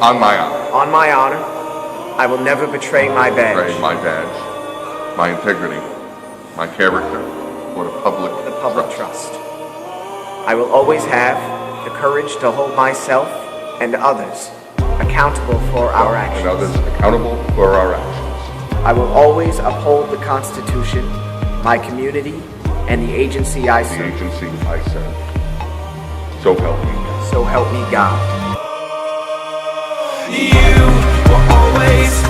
On my honor. On my honor, I will never betray my badge. Betray my badge, my integrity, my character, or the public trust. I will always have the courage to hold myself and others accountable for our actions. I will always uphold the Constitution, my community, and the agency I serve. So help me God. So help me God. You will always